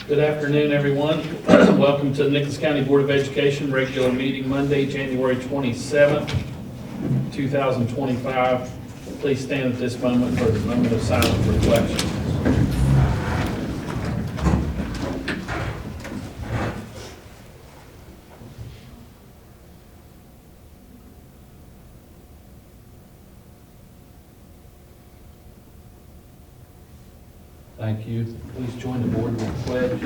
Good afternoon, everyone. Welcome to the Nicholas County Board of Education regular meeting Monday, January 27th, 2025. Please stand at this moment for the moment of silent reflection. Thank you. Please join the board with the pledge.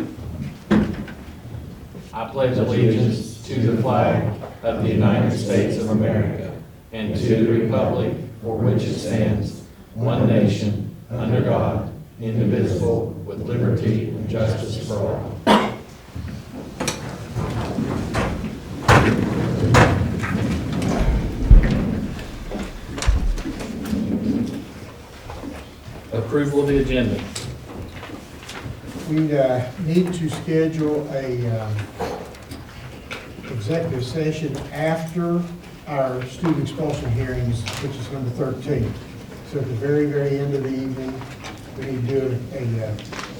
I pledge allegiance to the flag of the United States of America and to the republic for which it stands, one nation, under God, indivisible, with liberty and justice for all. Approval of the agenda. We need to schedule a executive session after our student expulsion hearings, which is number 13. So at the very, very end of the evening, we need to do a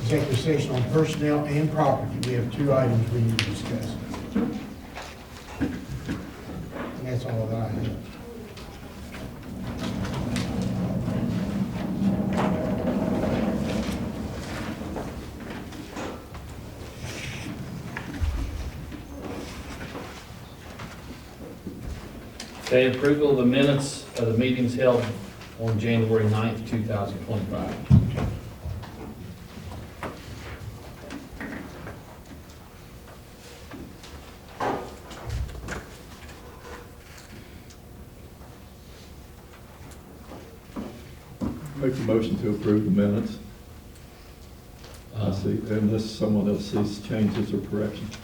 executive session on personnel and property. We have two items we need to discuss. And that's all that I have. Okay, approval of the minutes of the meetings held on January 9th, 2025. Make a motion to approve the minutes. I see, unless someone else sees changes or corrections.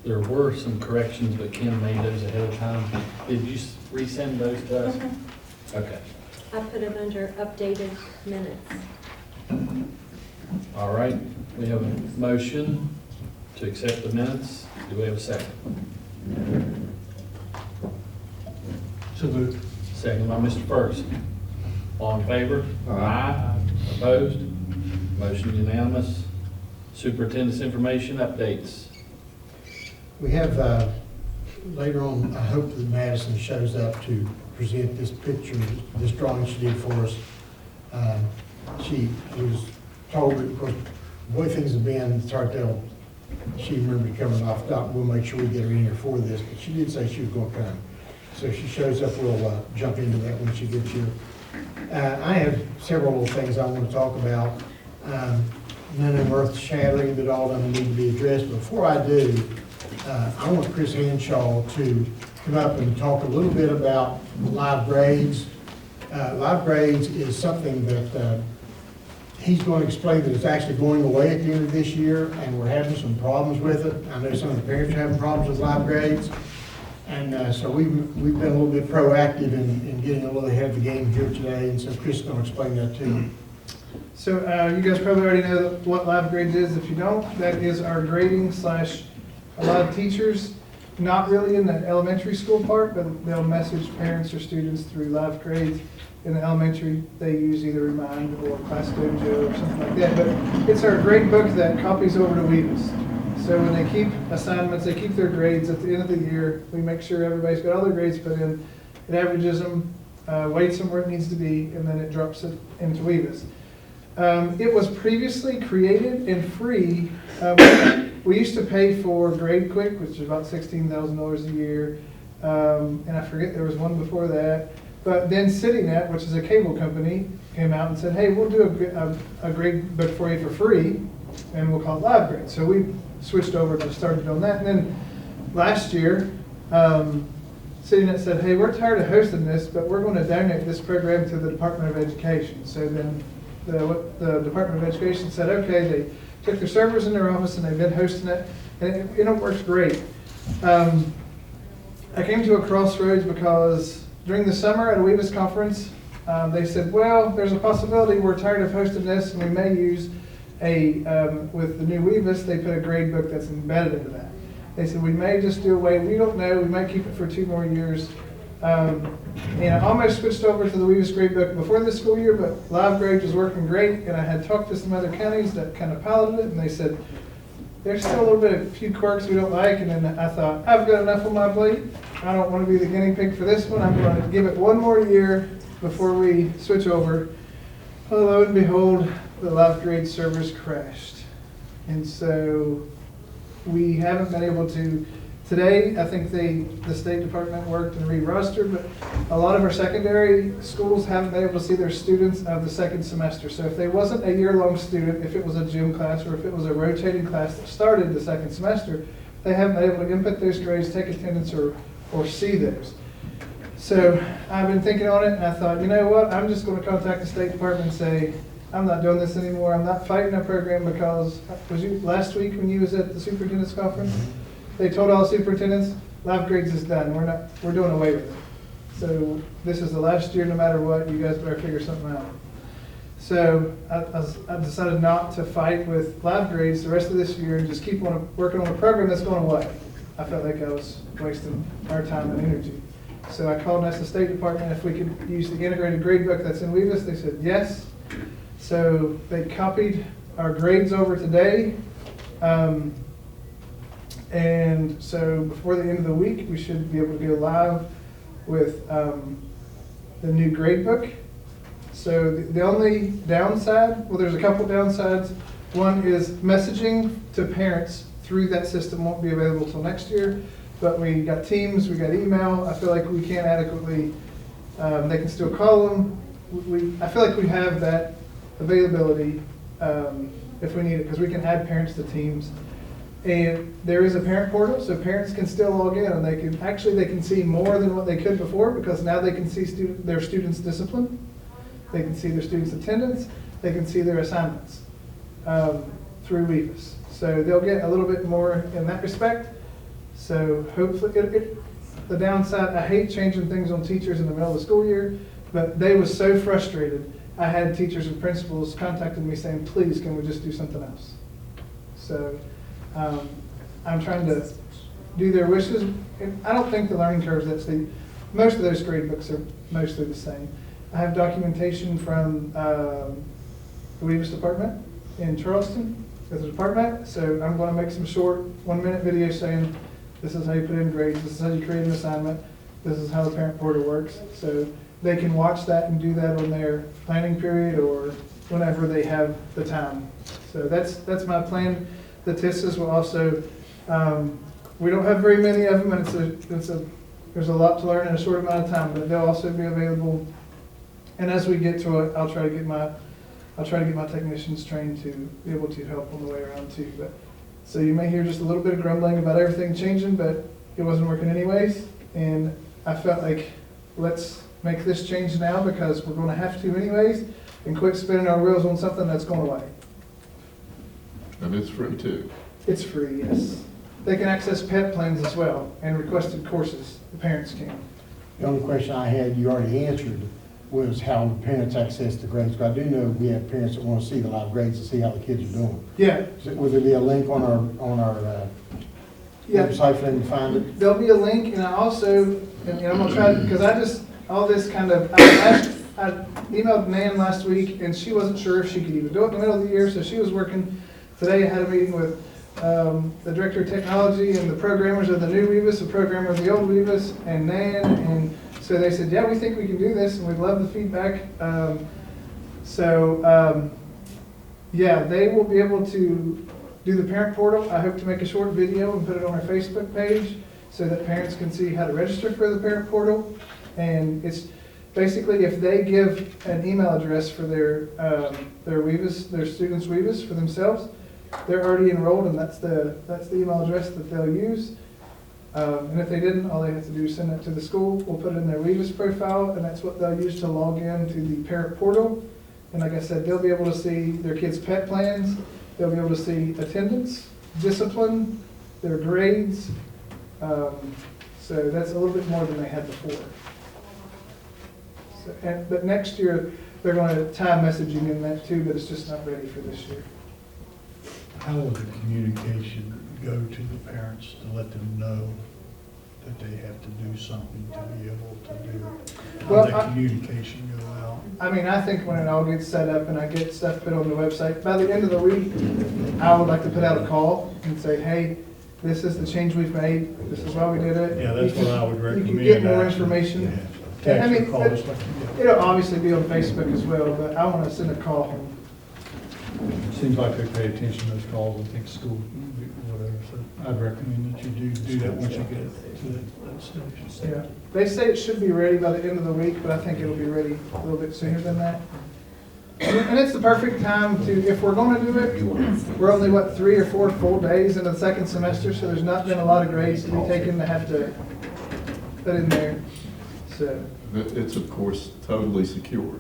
There were some corrections, but Kim made those ahead of time. Did you resend those to us? Okay. I put them under updated minutes. All right. We have a motion to accept the minutes. Do we have a second? So moved. Second by Mr. First. All in favor? Aye. Opposed? Motion unanimous. Superintendent's information updates. We have, later on, I hope that Madison shows up to present this picture, this drawing she did for us. She was told that, of course, the way things have been, it's hard to tell. She remembered coming off doc. We'll make sure we get her in here for this, but she did say she was going to come. So if she shows up, we'll jump into that when she gets here. I have several little things I want to talk about. None of them earth shattering, but all of them need to be addressed. Before I do, I want Chris Hanshaw to come up and talk a little bit about live grades. Live grades is something that he's going to explain that it's actually going away at the end of this year, and we're having some problems with it. I know some of the parents are having problems with live grades. And so we've been a little bit proactive in getting a little ahead of the game here today, and so Chris is going to explain that to you. So you guys probably already know what live grades is. If you don't, that is our grading slash a lot of teachers, not really in the elementary school part, but they'll message parents or students through live grades. In the elementary, they use either Remind or Class Dojo or something like that. But it's our grade book that copies over to Weavis. So when they keep assignments, they keep their grades at the end of the year. We make sure everybody's got all their grades put in. It averages them, weights them where it needs to be, and then it drops it into Weavis. It was previously created and free. We used to pay for Grade Quick, which is about $16,000 a year, and I forget there was one before that. But then CityNet, which is a cable company, came out and said, "Hey, we'll do a grade book for you for free, and we'll call it Live Grade." So we switched over to started on that, and then last year, CityNet said, "Hey, we're tired of hosting this, but we're going to donate this program to the Department of Education." So then the Department of Education said, okay, they took their servers in their office and they've been hosting it, and it works great. I came to a crossroads because during the summer at a Weavis conference, they said, well, there's a possibility we're tired of hosting this and we may use with the new Weavis, they put a grade book that's embedded into that. They said, we may just do away, we don't know, we might keep it for 2 more years. And I almost switched over to the Weavis Gradebook before this school year, but Live Grade was working great, and I had talked to some other counties that kind of piloted it, and they said, there's still a little bit, a few quirks we don't like, and then I thought, I've got enough on my plate. I don't want to be the guinea pig for this one. I'm going to give it one more year before we switch over. Well, lo and behold, the live grade servers crashed. And so we haven't been able to, today, I think the State Department worked and re-rostered, but a lot of our secondary schools haven't been able to see their students of the second semester. So if they wasn't a year-long student, if it was a gym class, or if it was a rotating class that started the second semester, they haven't been able to input those grades, take attendance, or see those. So I've been thinking on it, and I thought, you know what, I'm just going to contact the State Department and say, I'm not doing this anymore. I'm not fighting a program because, was you last week when you was at the superintendent's conference? They told all superintendents, live grades is done. We're doing away with it. So this is the last year, no matter what, you guys better figure something out. So I decided not to fight with live grades the rest of this year and just keep on working on a program that's going away. I felt like I was wasting our time and energy. So I called and asked the State Department if we could use the integrated grade book that's in Weavis. They said yes. So they copied our grades over today. And so before the end of the week, we should be able to go live with the new grade book. So the only downside, well, there's a couple downsides. One is messaging to parents through that system won't be available till next year. But we got Teams, we got email. I feel like we can't adequately, they can still call them. I feel like we have that availability if we need it, because we can add parents to Teams. And there is a parent portal, so parents can still log in, and they can see more than what they could before, because now they can see their students' discipline, they can see their students' attendance, they can see their assignments through Weavis. So they'll get a little bit more in that respect. So hopefully, the downside, I hate changing things on teachers in the middle of the school year, but they was so frustrated. I had teachers and principals contacting me saying, please, can we just do something else? So I'm trying to do their wishes. And I don't think the learning curves that steep. Most of those grade books are mostly the same. I have documentation from the Weavis department in Charleston as a department. So I'm going to make some short 1-minute videos saying, this is how you put in grades, this is how you create an assignment, this is how the parent portal works. So they can watch that and do that on their planning period or whenever they have the time. So that's my plan. The TISs will also, we don't have very many of them, and there's a lot to learn in a short amount of time, but they'll also be available. And as we get to it, I'll try to get my technicians trained to be able to help on the way around too. But so you may hear just a little bit of grumbling about everything changing, but it wasn't working anyways. And I felt like, let's make this change now because we're going to have to anyways, and quit spinning our wheels on something that's going away. And it's free too. It's free, yes. They can access PET plans as well and requested courses. The parents can. The only question I had, you already answered, was how the parents access the grades. Because I do know we have parents that want to see the live grades to see how the kids are doing. Yeah. Will there be a link on our Yeah. website for them to find it? There'll be a link, and I also, and I'm gonna try, because all this kind of, I emailed Nan last week, and she wasn't sure if she could even do it in the middle of the year, so she was working. Today I had a meeting with the director of technology and the programmers of the new Weavis, the programmer of the old Weavis, and Nan, and so they said, yeah, we think we can do this, and we'd love the feedback. Yeah, they will be able to do the parent portal. I hope to make a short video and put it on our Facebook page so that parents can see how to register for the parent portal. And it's basically if they give an email address for their Weavis, their students' Weavis for themselves, they're already enrolled, and that's the email address that they'll use. And if they didn't, all they have to do is send it to the school. We'll put it in their Weavis profile, and that's what they'll use to log in to the parent portal. And like I said, they'll be able to see their kids' PET plans. They'll be able to see attendance, discipline, their grades. So that's a little bit more than they had before. So, but next year, they're going to tie messaging in that too, but it's just not ready for this year. How will the communication go to the parents to let them know that they have to do something to be able to do it. Well, Let I- the communication go out. I mean, I think when it all gets set up and I get stuff put on the website, by the end of the week, I would like to put out a call and say, hey, this is the change we've made, this is why we did it. Yeah, that's what I would You recommend. can get more actually. information. Yeah. I Text mean, or call, just like you did. It'll obviously be on Facebook as well, but I want to send a call home. Seems like they pay attention to those calls, I think school, whatever, so I'd recommend that you do that once you get to that stage. Yeah, they say it should be ready by the end of the week, but I think it'll be ready a little bit sooner than that. And it's the perfect time to, if we're gonna do it, we're only, what, 3 or 4 full days in the second semester, so there's not been a lot of grades to be taken to have to put in there, so. It's of course totally secure.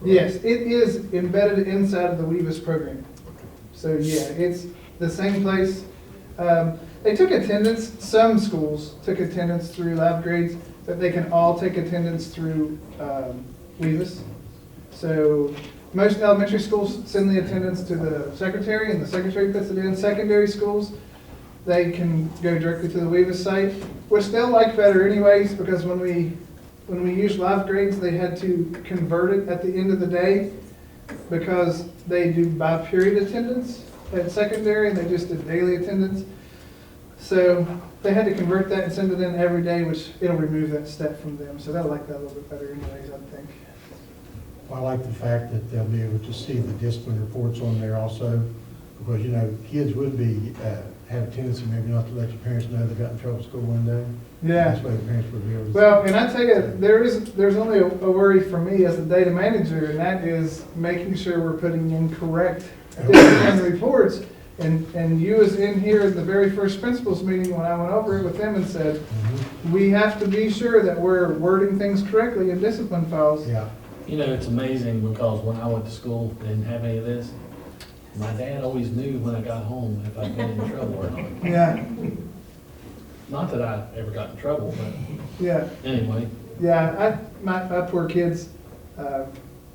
Yes, it is embedded inside of the Weavis program. So, yeah, it's the same place. They took attendance, some schools took attendance through lab grades, but they can all take attendance through Weavis. So most elementary schools send the attendance to the secretary, and the secretary puts it in. Secondary schools, they can go directly to the Weavis site, which they'll like better anyways, because when we used live grades, they had to convert it at the end of the day because they do by-period attendance at secondary, and they just did daily attendance. So they had to convert that and send it in every day, which it'll remove that step from them. So they'll like that a little bit better anyways, I think. I like the fact that they'll be able to see the discipline reports on there also, because, you know, kids would be, have a tendency maybe not to let your parents know they got in trouble at school one day. Yeah. That's why the parents would be able to. Well, and I tell you, there's only a worry for me as the data manager, and that is making sure we're putting in correct discipline reports. And you was in here at the very first principals meeting when I went over it with them and said, Mhm. we have to be sure that we're wording things correctly in discipline files. Yeah, You know, it's amazing because when I went to school, didn't have any of this. My dad always knew when I got home if I'd been in trouble or not. Yeah, Not that I ever got in trouble, but yeah, anyway. yeah. My poor kids,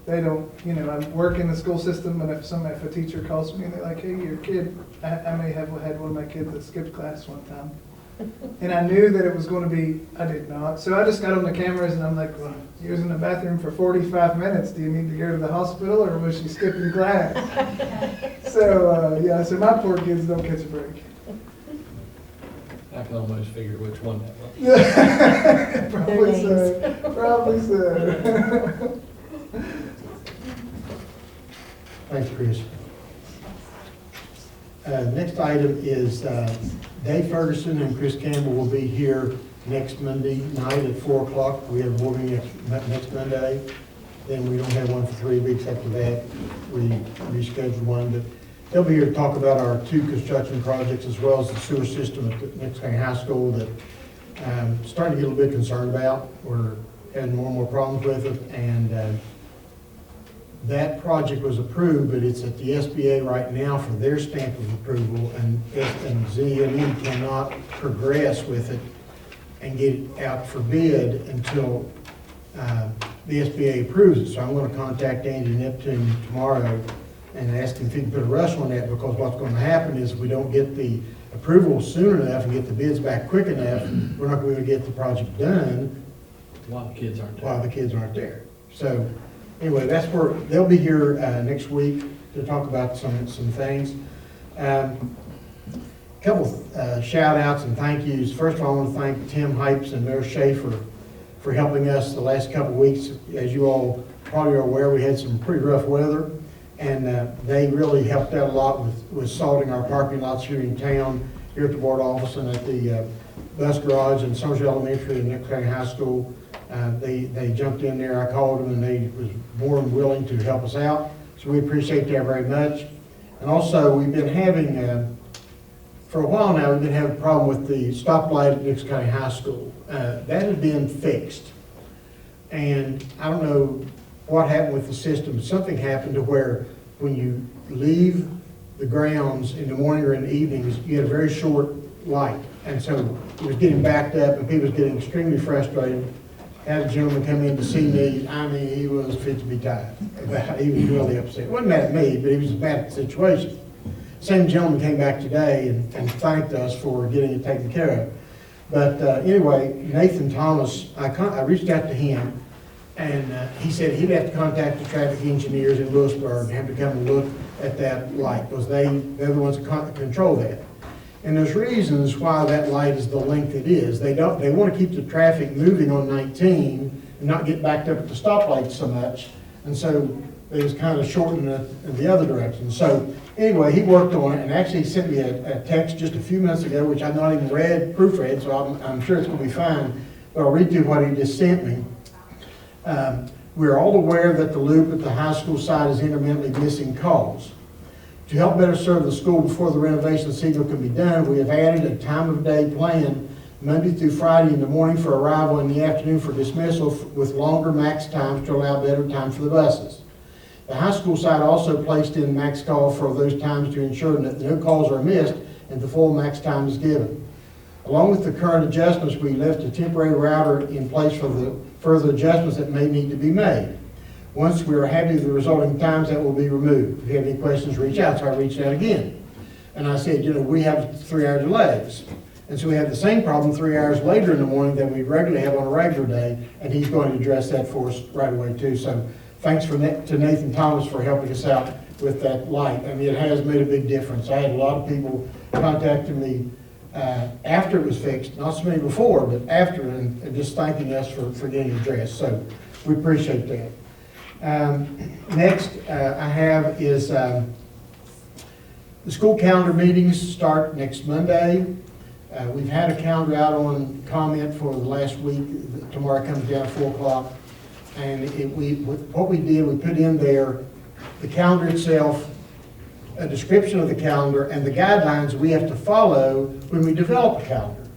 they don't, you know, I work in the school system, and if a teacher calls me and they're like, hey, your kid, I may have had one of my kids that skipped class one time. And I knew that it was going to be, I did not. So I just got on the cameras and I'm like, well, you was in the bathroom for 45 minutes. Do you need to go to the hospital, or was she skipping class? So, yeah, so my poor kids don't catch a break. I can almost figure which one that was. Probably so, probably so. thanks, Chris. Next item is Dave Ferguson and Chris Campbell will be here next Monday night at 4 o'clock. We have a board meeting next Monday. Then we don't have one for 3 weeks after that. We rescheduled one, but they'll be here to talk about our 2 construction projects as well as the sewer system at the Nicholls County High School that starting to get a little bit concerned about. We're having more and more problems with it, and that project was approved, but it's at the SBA right now for their stamp of approval, and ZME cannot progress with it and get it out for bid until the SBA approves it. So I'm going to contact Andy Neptune tomorrow and ask him if he can put a rush on that, because what's going to happen is if we don't get the approval soon enough and get the bids back quick enough, we're not going to get the project done While the kids aren't while there. the kids aren't there. So anyway, that's where, they'll be here next week to talk about some things. Couple shout outs and thank yous. First of all, I want to thank Tim Hypes and Mayor Schaefer for helping us the last couple of weeks. As you all probably are aware, we had some pretty rough weather, and they really helped out a lot with salting our parking lots here in town, here at the board office and at the bus garage in Somerset Elementary and Nicholls County High School. They jumped in there. I called them, and they was more than willing to help us out. So we appreciate that very much. And also, we've been having, for a while now, we've been having a problem with the stoplight at Nicholls County High School. That has been fixed. And I don't know what happened with the system. Something happened to where when you leave the grounds in the morning or in the evenings, you had a very short light. And so it was getting backed up, and people was getting extremely frustrated. Had a gentleman come in to see me. I mean, he was fit to be tied. He was really upset. Wasn't mad at me, but he was mad at the situation. Same gentleman came back today and thanked us for getting it taken care of. But anyway, Nathan Thomas, I reached out to him, and he said he'd have to contact the traffic engineers in Lewisburg and have to come and look at that light, because they're the ones that control that. And there's reasons why that light is the length it is. They want to keep the traffic moving on 19 and not get backed up at the stoplights so much. And so they just kind of shorten it in the other direction. So anyway, he worked on it and actually sent me a text just a few minutes ago, which I've not even proofread, so I'm sure it's going to be fine. But I'll read you what he just sent me. We're all aware that the loop at the high school site is intermittently missing calls. To help better serve the school before the renovation signal can be done, we have added a time of day plan Monday through Friday in the morning for arrival, in the afternoon for dismissal, with longer max times to allow better time for the buses. The high school site also placed in max call for those times to ensure that no calls are missed and the full max time is given. Along with the current adjustments, we left a temporary router in place for the further adjustments that may need to be made. Once we are happy with the resulting times, that will be removed. If you have any questions, reach out. So I reached out again. And I said, we have 3-hour delays. And so we have the same problem 3 hours later in the morning that we regularly have on a regular day, and he's going to address that for us right away too. So thanks to Nathan Thomas for helping us out with that light. I mean, it has made a big difference. I had a lot of people contacting me after it was fixed, not so many before, but after, and just thanking us for getting it addressed. So we appreciate that. Next I have is the school calendar meetings start next Monday. We've had a calendar out on comment for the last week. Tomorrow comes down at 4 o'clock. And what we did, we put in there the calendar itself, a description of the calendar, and the guidelines we have to follow when we develop a calendar.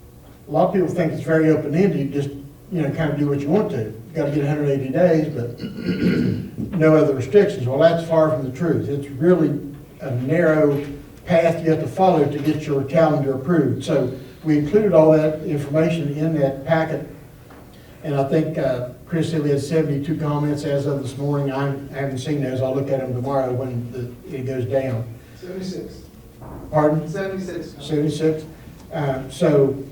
A lot of people think it's very open-ended. You just kind of do what you want to. You've got to get 180 days, but no other restrictions. Well, that's far from the truth. It's really a narrow path you have to follow to get your calendar approved. So we included all that information in that packet, and I think Chris said we had 72 comments as of this morning. I haven't seen those. I'll look at them tomorrow when it goes down. 76. Pardon? 76. 76. So,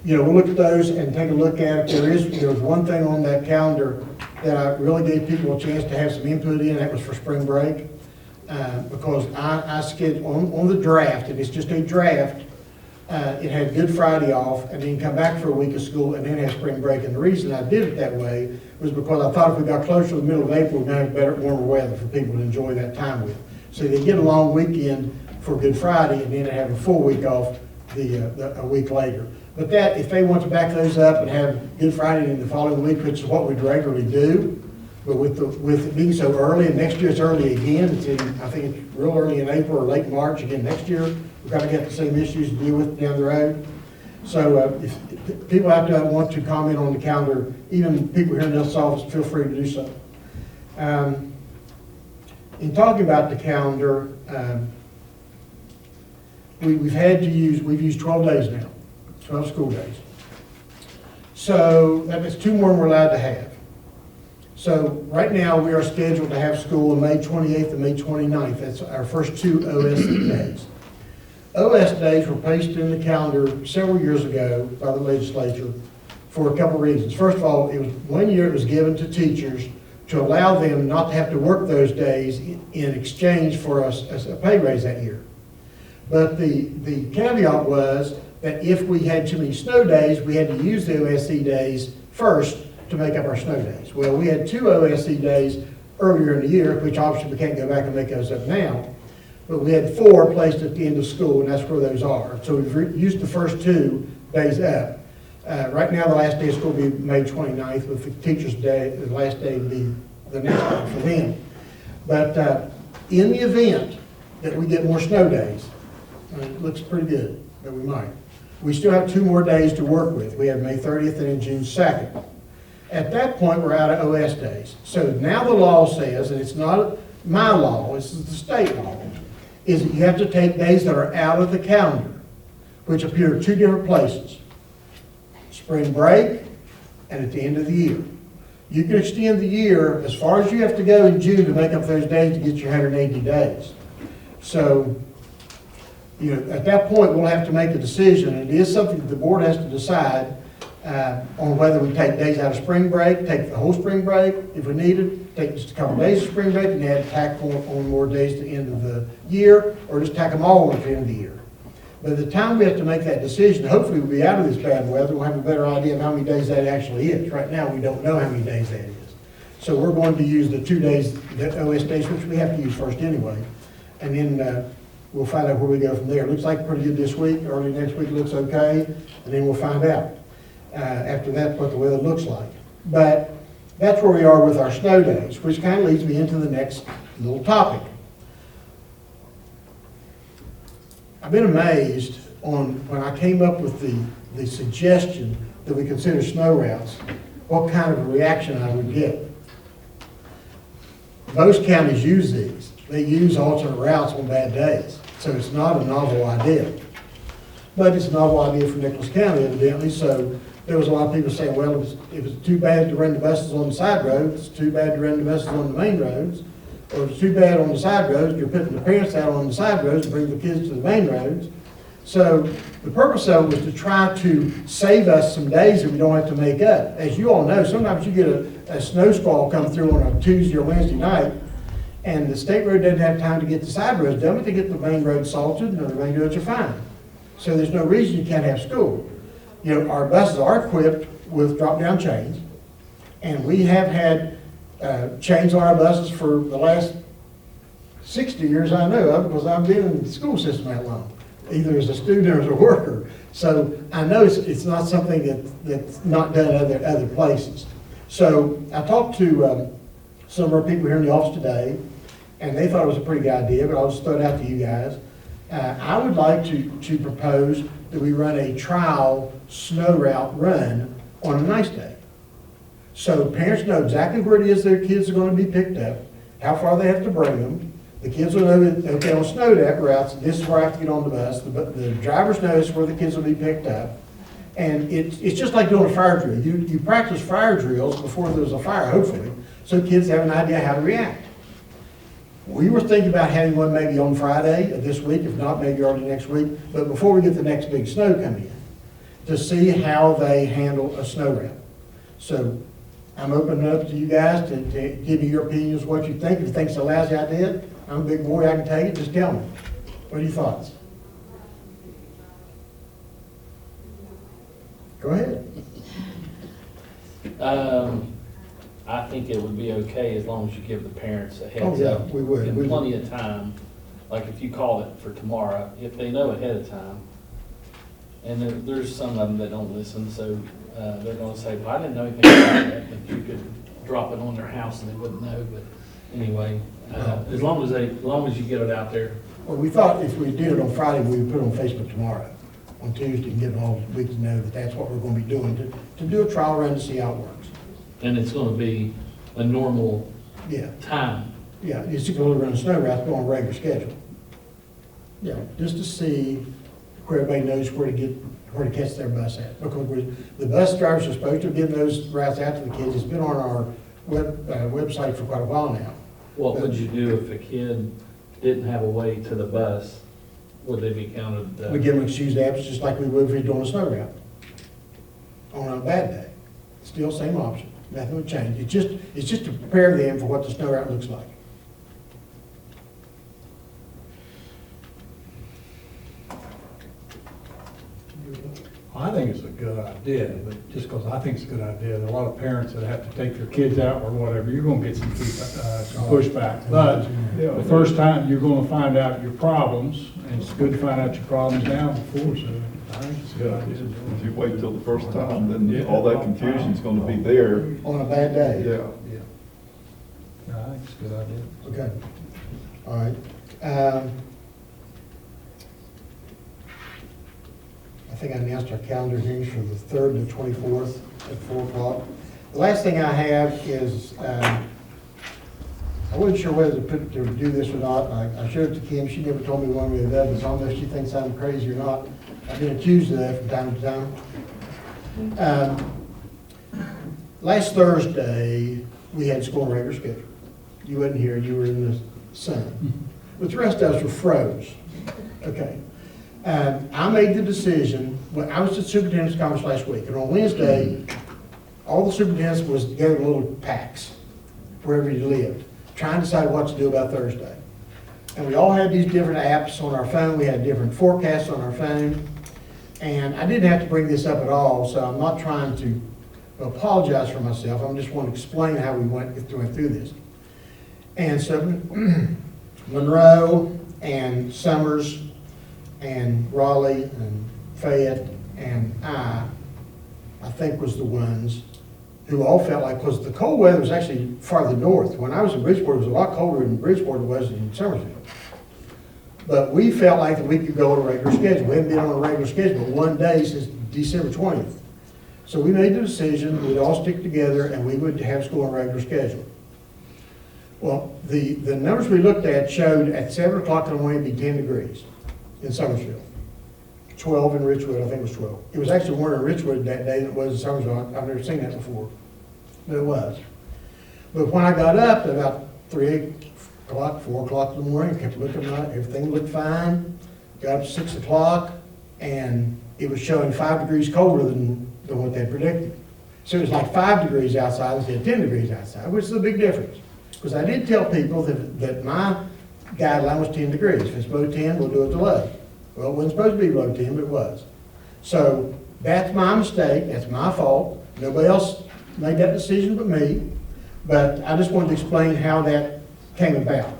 we'll look at those and take a look at it. There was one thing on that calendar that I really gave people a chance to have some input in. That was for spring break. Because I scheduled on the draft, and it's just a draft, it had Good Friday off, and then come back for a week of school, and then have spring break. And the reason I did it that way was because I thought if we got closer to the middle of April, we're going to have better, warmer weather for people to enjoy that time with. So they get a long weekend for Good Friday, and then they have a full week off a week later. But that, if they want to back those up and have Good Friday in the following week, which is what we regularly do, but with it being so early, and next year it's early again, I think it's real early in April or late March again next year, we're going to get the same issues to deal with down the road. So if people out there want to comment on the calendar, even people here in this office, feel free to do so. In talking about the calendar, we've used 12 days now, 12 school days. So that means 2 more we're allowed to have. So right now, we are scheduled to have school on May 28th and May 29th. That's our first 2 OS days. OS days were placed in the calendar several years ago by the legislature for a couple of reasons. First of all, it was 1 year it was given to teachers to allow them not to have to work those days in exchange for a pay raise that year. But the caveat was that if we had too many snow days, we had to use the OSC days first to make up our snow days. Well, we had 2 OSC days earlier in the year, which obviously we can't go back and make those up now. But we had 4 placed at the end of school, and that's where those are. So we've used the first 2 days up. Right now, the last day of school will be May 29th, with the teacher's day, the last day will be the next day for them. But in the event that we get more snow days, it looks pretty good, but we might. We still have 2 more days to work with. We have May 30th and then June 2nd. At that point, we're out of OS days. So now the law says, and it's not my law, this is the state law, is that you have to take days that are out of the calendar, which appear 2 different places. Spring break and at the end of the year. You can extend the year as far as you have to go in June to make up those days to get your 180 days. So At that point, we'll have to make a decision, and it is something that the board has to decide on whether we take days out of spring break, take the whole spring break if we need it, take just a couple days of spring break, and add tack on more days to the end of the year, or just tack them all on at the end of the year. By the time we have to make that decision, hopefully we'll be out of this bad weather, we'll have a better idea of how many days that actually is. Right now, we don't know how many days that is. So we're going to use the 2 days, the OS days, which we have to use first anyway. And then we'll find out where we go from there. It looks like pretty good this week, early next week looks okay, and then we'll find out after that what the weather looks like. But that's where we are with our snow days, which kind of leads me into the next little topic. I've been amazed when I came up with the suggestion that we consider snow routes, what kind of a reaction I would get. Most counties use these. They use alternate routes on bad days, so it's not a novel idea. But it's a novel idea for Nicholas County, evidently, so there was a lot of people saying, well, if it's too bad to run the buses on the side roads, it's too bad to run the buses on the main roads, or if it's too bad on the side roads, you're putting the parents out on the side roads to bring the kids to the main roads. So the purpose of it was to try to save us some days that we don't have to make up. As you all know, sometimes you get a snow squall come through on a Tuesday or Wednesday night, and the state road doesn't have time to get the side roads done, but they get the main roads salted, and the main roads are fine. So there's no reason you can't have school. Our buses are equipped with drop-down chains, and we have had chains on our buses for the last 60 years I know of, because I've been in the school system that long, either as a student or as a worker. So I know it's not something that's not done other places. So I talked to some of our people here in the office today, and they thought it was a pretty good idea, but I'll just throw it out to you guys. I would like to propose that we run a trial snow route run on a nice day. So parents know exactly where it is their kids are going to be picked up, how far they have to bring them. The kids will know that, okay, on snow routes, this is where I have to get on the bus. The drivers know this is where the kids will be picked up. And it's just like doing a fire drill. You practice fire drills before there's a fire, hopefully, so kids have an idea how to react. We were thinking about having one maybe on Friday of this week, if not, maybe early next week, but before we get the next big snow coming in, to see how they handle a snow route. So I'm opening up to you guys to give me your opinions, what you think. If you think it's a lousy idea, I'm a big boy, I can take it, just tell me. What are your thoughts? Go ahead. I think it would be okay as long as you give the parents a heads Oh, yeah, up. we would. And plenty of time, like if you called it for tomorrow, if they know ahead of time. And there's some of them that don't listen, so they're gonna say, well, I didn't know anything about that, but you could drop it on their house and they wouldn't know, but anyway, as long as you get it out there. Well, we thought if we did it on Friday, we would put it on Facebook tomorrow, on Tuesday, and give all the week to know that that's what we're gonna be doing, to do a trial run to see how it works. And it's gonna be a normal Yeah, time. yeah, it's just gonna run a snow route, go on a regular schedule. Yeah, just to see where everybody knows where to catch their bus at. Because the bus drivers are supposed to give those routes out to the kids. It's been on our website for quite a while now. What would you do if a kid didn't have a way to the bus? Would they be counted? We give them excused absence just like we would if we were doing a snow route on a bad day. Still same option. Nothing would change. It's just to prepare them for what the snow route looks like. I think it's a good idea, but just because I think it's a good idea, there are a lot of parents that have to take their kids out or whatever, you're gonna get some pushback. But the first time, you're gonna find out your problems, and it's good to find out your problems now before, so I think it's a good idea. If you wait till the first time, then all that confusion's gonna be there. On a bad day. Yeah. Yeah, I think it's a good idea. Okay. All right. I think I announced our calendar hearings for the 3rd and the 24th at 4 o'clock. The last thing I have is, I wasn't sure whether to do this or not. I showed it to Kim. She never told me one way or the other, so I don't know if she thinks I'm crazy or not. I've been accused of that from time to time. Last Thursday, we had school on regular schedule. You wasn't here, you were in the sun. But the rest of us were froze. Okay. I made the decision, when I was at superintendent's conference last week, and on Wednesday, all the superintendents was together in little packs, wherever you lived, trying to decide what to do about Thursday. And we all had these different apps on our phone, we had different forecasts on our phone, and I didn't have to bring this up at all, so I'm not trying to apologize for myself, I just want to explain how we went through this. And so Monroe and Summers and Raleigh and Fayette and I think was the ones who all felt like, because the cold weather was actually farther north. When I was in Bridgeport, it was a lot colder in Bridgeport than it was in Summersville. But we felt like that we could go on a regular schedule. We haven't been on a regular schedule one day since December 20th. So we made the decision, we'd all stick together and we would have school on a regular schedule. Well, the numbers we looked at showed at 7 o'clock in the morning it'd be 10 degrees in Summersville. 12 in Richwood, I think it was 12. It was actually warmer in Richwood that day than it was in Summersville. I've never seen that before, but it was. But when I got up at about 3 o'clock, 4 o'clock in the morning, kept looking at it, everything looked fine. Got up at 6 o'clock and it was showing 5 degrees colder than what they predicted. So it was like 5 degrees outside instead of 10 degrees outside, which is a big difference. Because I did tell people that my guideline was 10 degrees. If it's below 10, we'll do it below. Well, it wasn't supposed to be below 10, but it was. So that's my mistake, that's my fault. Nobody else made that decision but me. But I just wanted to explain how that came about.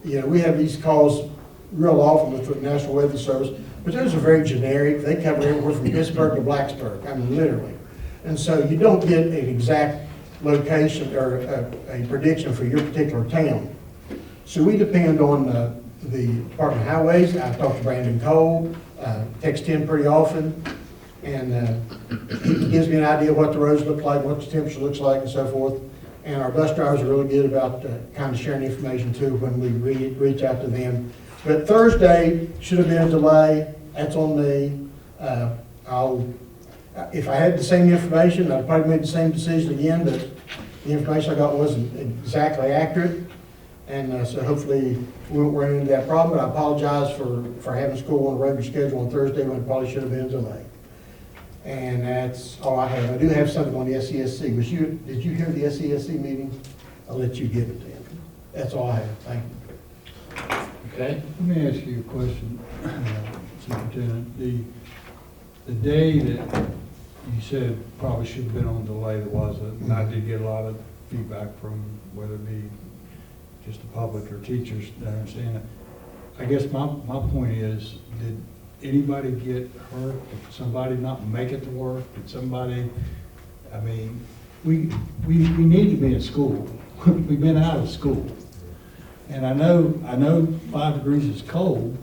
You know, we have these calls real often with the National Weather Service, but those are very generic. They cover everywhere from Pittsburgh to Blacksburg, I mean, literally. And so you don't get an exact location or a prediction for your particular town. So we depend on the Department of Highways. I talk to Brandon Cole, text him pretty often, and he gives me an idea of what the roads look like, what the temperature looks like, and so forth. And our bus drivers are really good about kind of sharing information too when we reach out to them. But Thursday should have been a delay. That's on me. If I had the same information, I'd probably made the same decision again, but the information I got wasn't exactly accurate. And so hopefully we won't run into that problem. But I apologize for having school on a regular schedule on Thursday when it probably should have been delayed. And that's all I have. I do have something on the SESC. Did you hear the SESC meeting? I'll let you give it to him. That's all I have. Thank you. Okay? Let me ask you a question, Superintendent. The day that you said probably should have been on delay, that wasn't, and I did get a lot of feedback from whether it be just the public or teachers that understand it. I guess my point is, did anybody get hurt? Did somebody not make it to work? Did somebody, I mean, we need to be in school. We've been out of school. And I know 5 degrees is cold.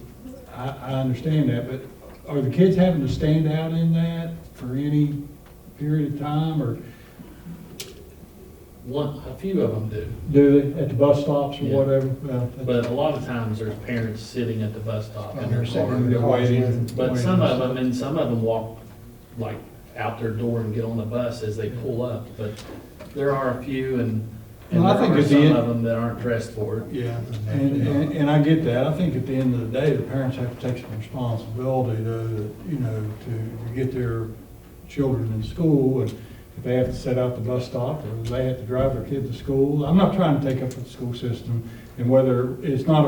I understand that, but are the kids having to stand out in that for any period of time, or A few of them do. do they at the bus stops or Yeah. whatever? But a lot of times there's parents sitting at the bus stop in And their they're sitting car. in the cars with them. But some of them walk like out their door and get on the bus as they pull up. But there are a few, and Well, I there think are at the some end- of them that aren't dressed for it. Yeah, and I get that. I think at the end of the day, the parents have to take some responsibility though, to get their children in school, and if they have to set out the bus stop, or they have to drive their kid to school. I'm not trying to take up for the school system, and whether, it's not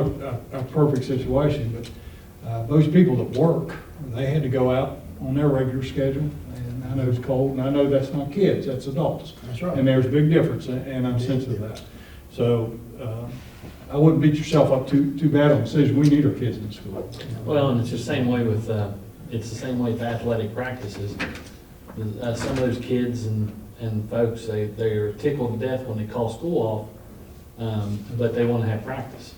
a perfect situation, but those people that work, they had to go out on their regular schedule, and I know it's cold, and I know that's not kids, that's adults. That's right. And there's a big difference, and I'm sensitive to that. So, I wouldn't beat yourself up too bad on the decision. We need our kids in school. Well, and it's the same way with athletic practices. Some of those kids and folks, they are tickled to death when they call school off, but they want to have practice.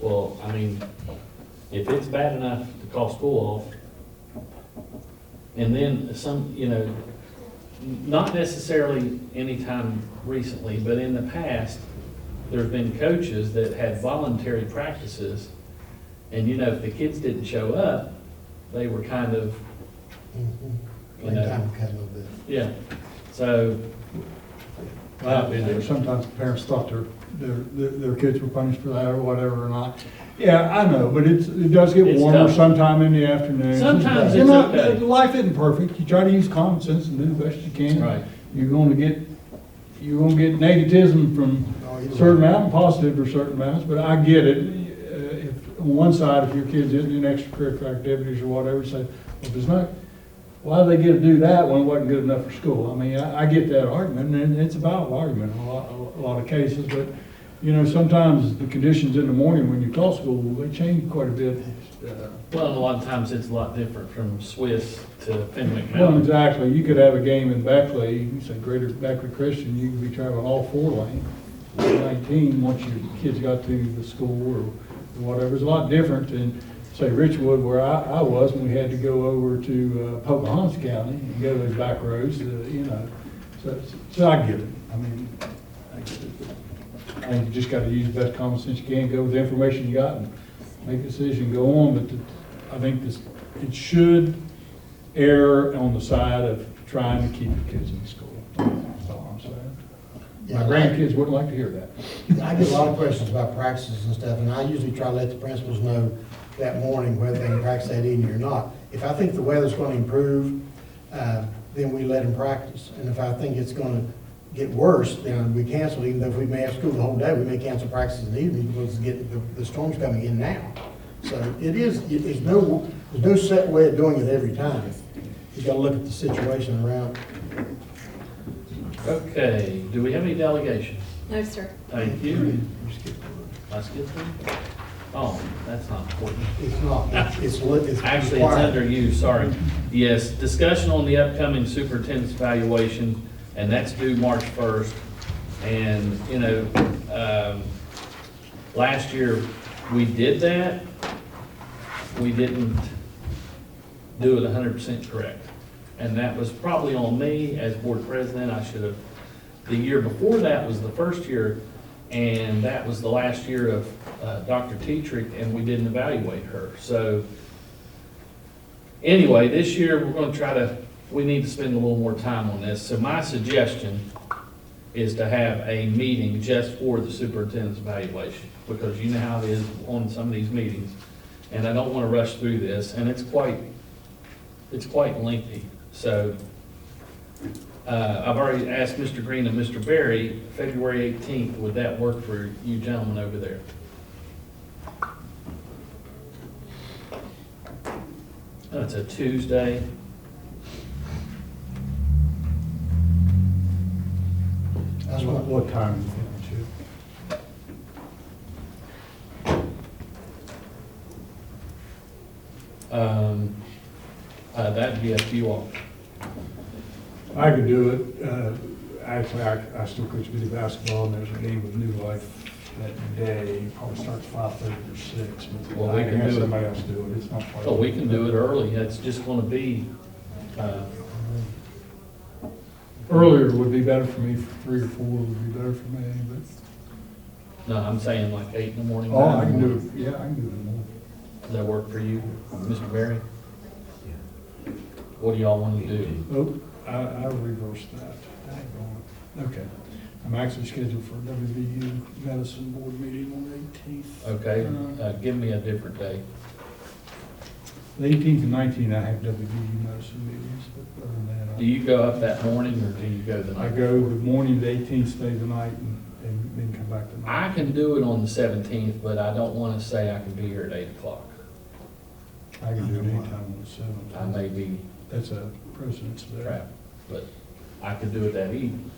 Well, I mean, if it's bad enough to call school off, and then some, not necessarily anytime recently, but in the past, there's been coaches that had voluntary practices, and if the kids didn't show up, they were kind of, Like time cut a little bit. yeah. So, I've been there. Sometimes the parents thought their kids were punished for that or whatever or not. Yeah, I know, but it does get It's warmer tough. sometime in the afternoon. Sometimes You're it's not- okay. Life isn't perfect. You try to use common sense and do the best you can. Right. You're gonna get negativism from Oh, either way. certain amount and positive for certain amounts, but I get it. If, on one side, if your kid's in extracurricular activities or whatever, say, well, if it's not, why do they get to do that when it wasn't good enough for school? I mean, I get that argument, and it's a valid argument in a lot of cases, but, you know, sometimes the conditions in the morning when you call school, they change quite a bit. Well, a lot of times it's a lot different from Swiss to Fenwick Well, Mountain. exactly, you could have a game in Beckley, you say Greater Beckley Christian, you could be traveling all 4 lanes, 19, once your kids got to the school or whatever. It's a lot different than, say, Richwood, where I was, when we had to go over to Pocahontas County and go those back roads, you know. So I get it. I mean, I get it. I think you just gotta use the best common sense you can, go with the information you got and make a decision, go on. But I think it should err on the side of trying to keep your kids in school. That's all I'm saying. My Yeah, grandkids wouldn't like to hear that. I get a lot of questions about practices and stuff, and I usually try to let the principals know that morning whether they can practice that evening or not. If I think the weather's going to improve, then we let them practice. And if I think it's going to get worse, then we cancel, even though if we may have school the whole day, we may cancel practices in the evening because the storm's coming in now. So there's no set way of doing it every time. You got to look at the situation around. Okay, do we have any delegations? No, sir. Thank you. Let's get them. Oh, that's not important. It's not, it's Actually, it's required. under you, sorry. Yes, discussion on the upcoming superintendent's evaluation, and that's due March 1st. And, you know, last year, we did that. We didn't do it 100% correct. And that was probably on me as board president. I should have, the year before that was the first year, and that was the last year of Dr. Tetrick, and we didn't evaluate her. So anyway, this year, we're gonna try to, we need to spend a little more time on this. So my suggestion is to have a meeting just for the superintendent's evaluation, because you know how it is on some of these meetings. And I don't wanna rush through this, and it's quite lengthy. So I've already asked Mr. Green and Mr. Berry, February 18th, would that work for you gentlemen over there? It's a Tuesday. That's what, What time is it, That'd be up to you all. I could do it. Actually, I still coach video basketball, and there's a game with New Life that day. Probably starts 5:30 or 6. But Well, we I can have do it. somebody else do it. It's not part So of we can do it early. It's just gonna be, Earlier would be better for me. 3 or 4 would be better for me. But no, I'm saying like 8 in the morning. oh, 9 I in can the do morning. it. Yeah, I can do it in the morning. Does that work for you, Mr. Berry? What do y'all want to do? Oh, I reversed that. Okay. I'm actually scheduled for a WVU medicine board meeting on the 18th. Okay, give me a different day. The 18th and 19th, I have WVU medicine meetings, but other than that, Do you go up that morning or do you go the I night? go the morning, the 18th, stay the night, and then come back the night. I can do it on the 17th, but I don't want to say I can be here at 8 o'clock. I can do it anytime on the I 7th. may be That's a President's Day. trapped, but I could do it that evening.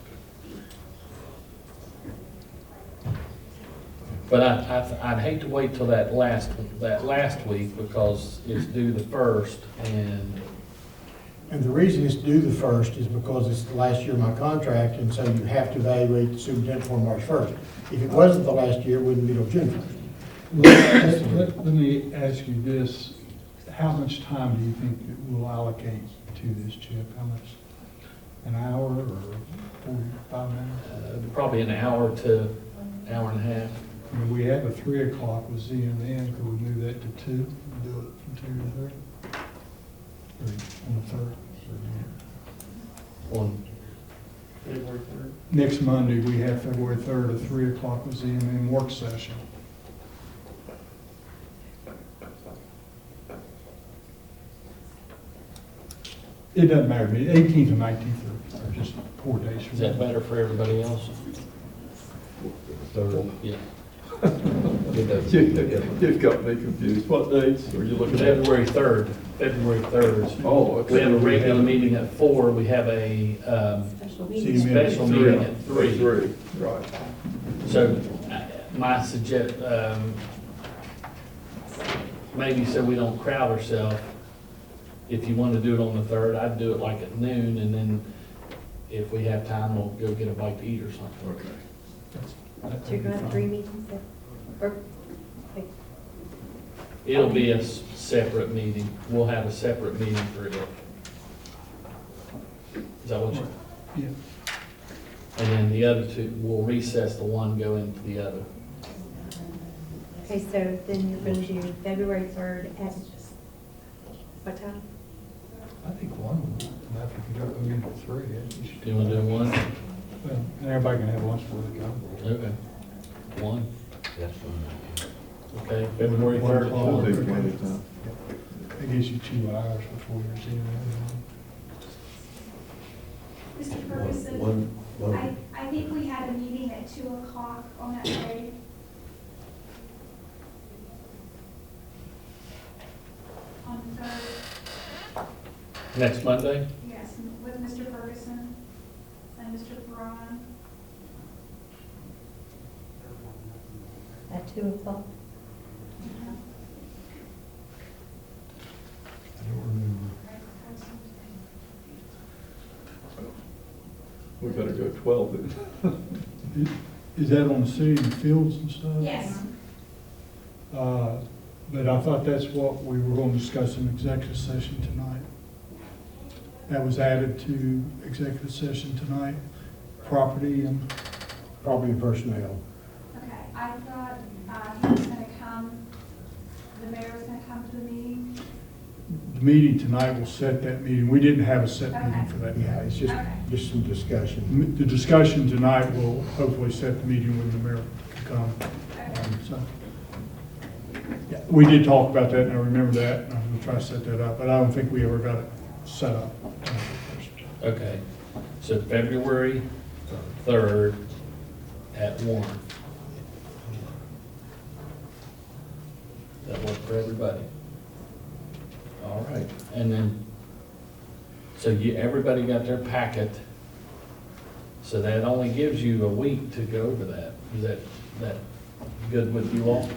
But I'd hate to wait till that last week because it's due the 1st and the reason it's due the 1st is because it's the last year of my contract, and so you have to evaluate the superintendent for March 1st. If it wasn't the last year, it wouldn't be till June 1st. Let me ask you this, how much time do you think that we'll allocate to this, Chip? How much? An hour or 45 minutes? probably an hour to hour and a half. I mean, we have a 3 o'clock with ZMN, could we move that to 2? Do it from 2 to 3? Or on the 3rd? On February 3rd? Next Monday, we have February 3rd at 3 o'clock with ZMN work session. It doesn't matter to me, 18th and 19th are just poor days. for Is that me. better for everybody else? Third. Yeah. You've got me confused. What dates are you looking at? February 3rd, February 3rd. Oh, okay. We have a regular meeting at 4, we have a Special See meeting. you, special meeting at 3. Three, right. So my maybe so we don't crowd ourselves, if you want to do it on the 3rd, I'd do it like at noon, and then if we have time, we'll go get a bite to eat or something. Okay. So you're going to have 3 meetings or, wait, It'll be a separate meeting. We'll have a separate meeting for it. Is that what you? Yeah. And then the other two, we'll recess the one, go into the other. okay, so then you're going to do February 3rd at what time? I think one, enough if you don't go in for 3. You should- Do you want to do one? Well, and everybody can have lunch before they come. Okay. One, That's fine. okay, February 3rd. at That'll one. be plenty of time. It gives you 2 hours before you're seeing Mr. Ferguson, One, I think we had a meeting at 2 o'clock on that day. On the 3rd, Next Monday? yes, with Mr. Ferguson and Mr. Perron. At 2 o'clock? We better go 12 then. it. Is that on the city fields and stuff? Yes. But I thought that's what we were going to discuss in executive session tonight. That was added to executive session tonight, property and, Property and personnel. Okay, I thought he was gonna come, the mayor was gonna come to the meeting. the meeting tonight will set that meeting. We didn't have a set meeting Okay. for that. Yeah, it's just some discussion. The discussion tonight will hopefully set the meeting when the mayor can come. Okay. So, yeah, we did talk about that, and I remember that, and I'm gonna try to set that up, but I don't think we ever got it set up. Okay. So February 3rd at 1. That work for everybody? All right, and then, so everybody got their packet, so that only gives you a week to go over that. Is that good with you all?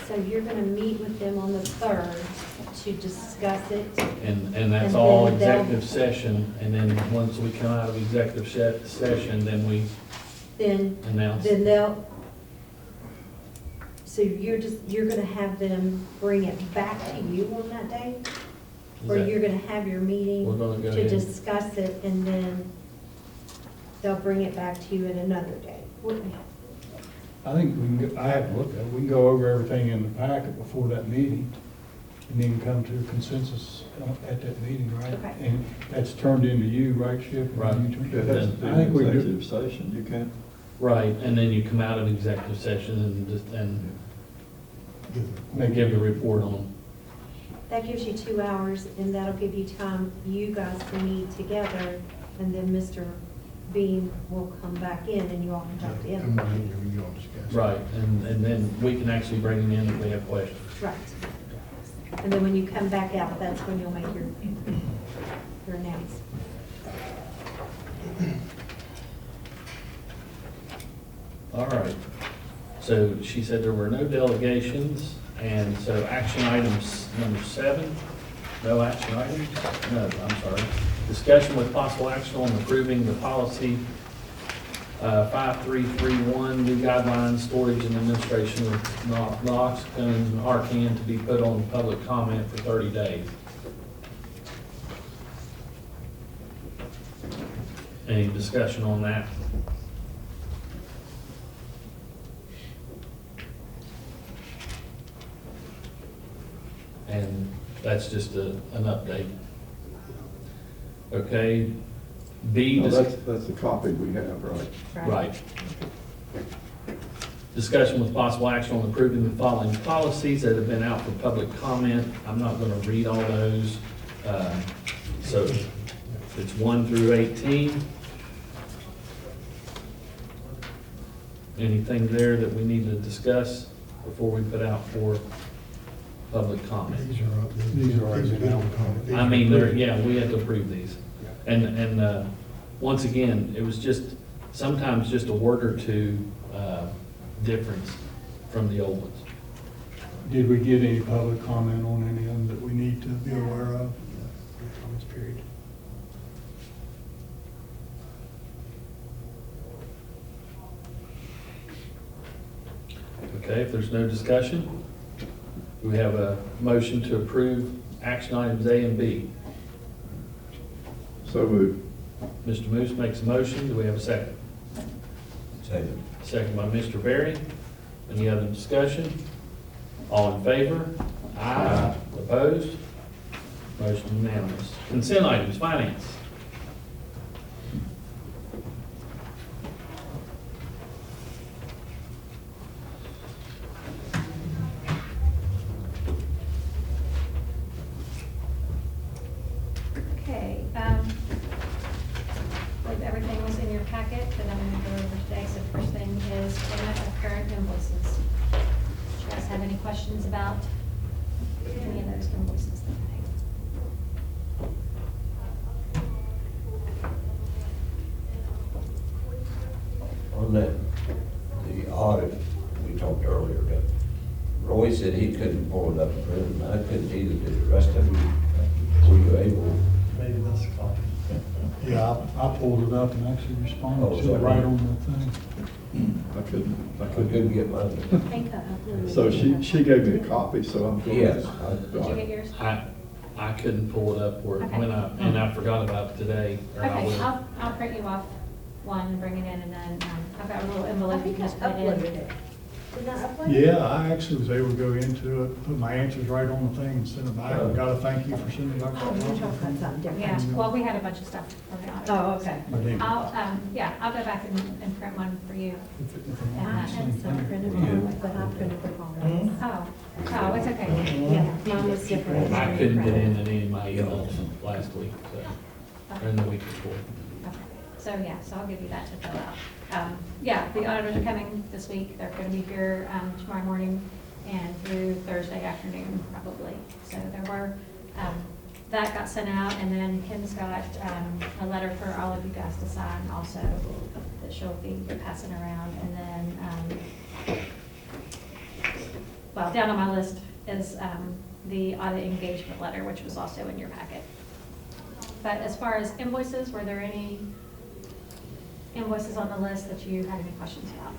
So you're going to meet with them on the 3rd to discuss it? And that's And all then they'll- executive session, and then once we come out of executive session, then we Then announce. Then they'll, so you're gonna have them bring it back to you on that day? Is Or that- you're gonna have your meeting We're gonna go to ahead. discuss it, and then they'll bring it back to you at another day? I think we can, I have to look at it, we can go over everything in the packet before that meeting, and then come to a consensus at that meeting, right? Okay. And that's turned into you, right, Chip? Right. It has to be I think we an do. executive session, you can't. Right, and then you come out of executive session and they give you a report on. That gives you 2 hours, and that'll give you time, you guys to meet together, and then Mr. Bean will come back in, and you all can talk to I'm him. not here, we all discuss. Right, and then we can actually bring them in if we have questions. Right. And then when you come back out, that's when you'll make your announcement. All right, so she said there were no delegations, and so action items number 7, no action items? No, I'm sorry. Discussion with possible action on approving the policy 5331, new guidelines, storage and administration of Noxicon and Arcan to be put on public comment for 30 days. Any discussion on that? And that's just an update. Okay, B, No, that's the copy we have, right? right. Discussion with possible action on approving the following policies that have been out for public comment. I'm not going to read all those. So it's 1 through 18. Anything there that we need to discuss before we put out for public comment? These are already been out. I mean, we had to approve these. And once again, it was just, sometimes just a word or two difference from the old ones. Did we get any public comment on any of them that we need to be aware of? Comments period. Okay, if there's no discussion, we have a motion to approve action items A and B. So moved. Mr. Moose makes a motion. Do we have a second? Second. Second by Mr. Berry. Any other discussion? All in favor? Aye. Opposed? Motion unanimous. Consent items, finance. Okay, with everything was in your packet that I'm going to go over today. So first thing is payment of current invoices. Do you guys have any questions about any of those invoices that On that, the audit, we talked earlier, that Roy said he couldn't pull it up and print it, and I couldn't either, did the rest of you, were you able? Maybe that's a copy. Yeah, I pulled it up and actually Oh, responded to sorry. it right on the thing. I I couldn't. couldn't get mine. I think I uploaded. So she gave me a copy, so I'm going. Yes. Did you get yours? I couldn't pull it up where, Okay. and I forgot about it today. Or I Okay, will. I'll print you off one and bring it in, and then I've got a little I envelope you think can I just put uploaded in. it. Did I upload it? Yeah, I actually was able to go into it, put my answers right on the thing and send it back. I got a thank you for sending it back. Oh, you're talking about something Yeah, different. well, we had a bunch of stuff for the audit. Oh, okay. I'll go back and print one for you. I had some printed one, but I printed the wrong one. Oh, it's okay. Yeah, mine was different. I couldn't get in any of my emails last week, so, or the week before. Okay. So I'll give you that to fill out. Yeah, the auditors are coming this week. They're going to be here tomorrow morning and through Thursday afternoon, probably. So there were, that got sent out, and then Kim's got a letter for all of you guys to sign also that she'll be passing around. And then, well, down on my list is the audit engagement letter, which was also in your packet. But as far as invoices, were there any invoices on the list that you had any questions about?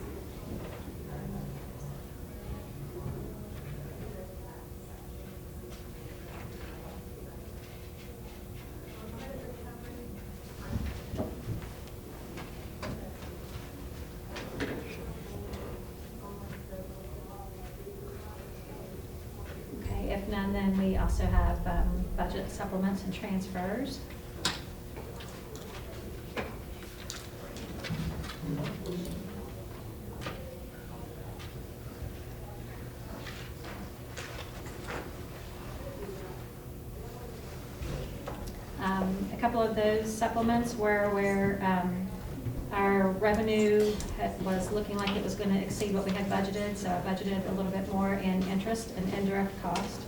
Okay, if none, then we also have budget supplements and transfers. A couple of those supplements were where our revenue was looking like it was going to exceed what we had budgeted, so I budgeted a little bit more in interest and indirect cost.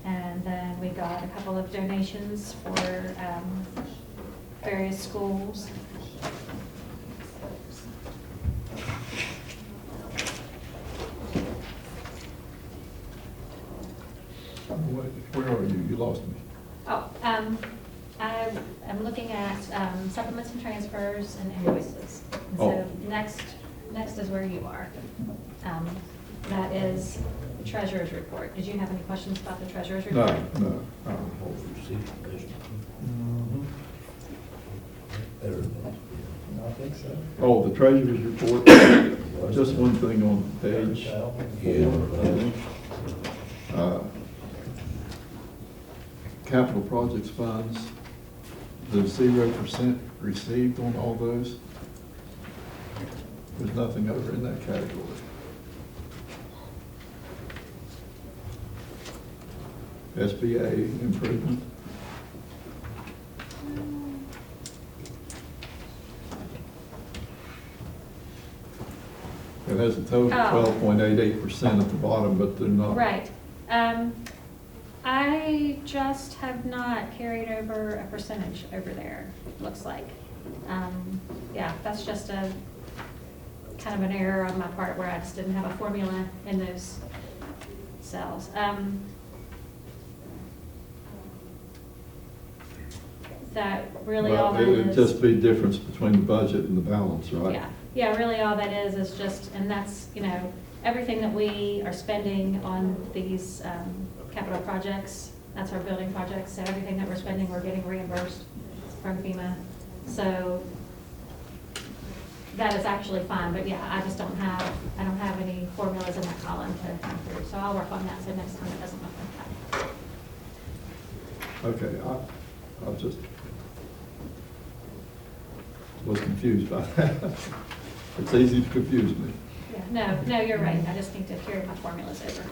And then we got a couple of donations for various schools. Where are you? You lost me. Oh, I'm looking at supplements and transfers and invoices. And Oh. so next is where you are. That is the treasurer's report. Did you have any questions about the treasurer's No, report? no. I think so. Oh, the treasurer's report. Just one thing on page. Capital projects funds, the 0% received on all those. There's nothing over in that category. SBA improvement. It has a total Oh. 12.88% at the bottom, but they're not. Right. I just have not carried over a percentage over there, looks like. Yeah, that's just a, kind of an error on my part where I just didn't have a formula in those cells. That really all Well, that it'd is. just be difference between the budget and the balance, right? Yeah, really all that is just, and that's, everything that we are spending on these capital projects, that's our building projects, so everything that we're spending, we're getting reimbursed from FEMA. So that is actually fine, but yeah, I just don't have any formulas in that column to come through, so I'll work on that, so next time it doesn't look like that. Okay, I just was confused by that. It's easy to confuse me. Yeah, no, you're right, I just need to carry my formulas over.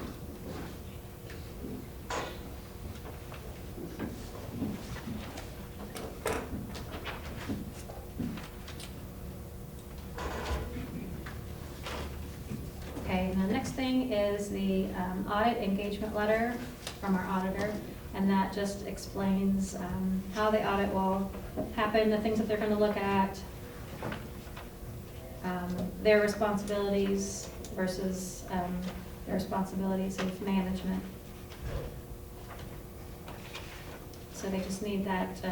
Okay, and the next thing is the audit engagement letter from our auditor, and that just explains how the audit will happen, the things that they're gonna look at, their responsibilities versus their responsibilities of management. So they just need that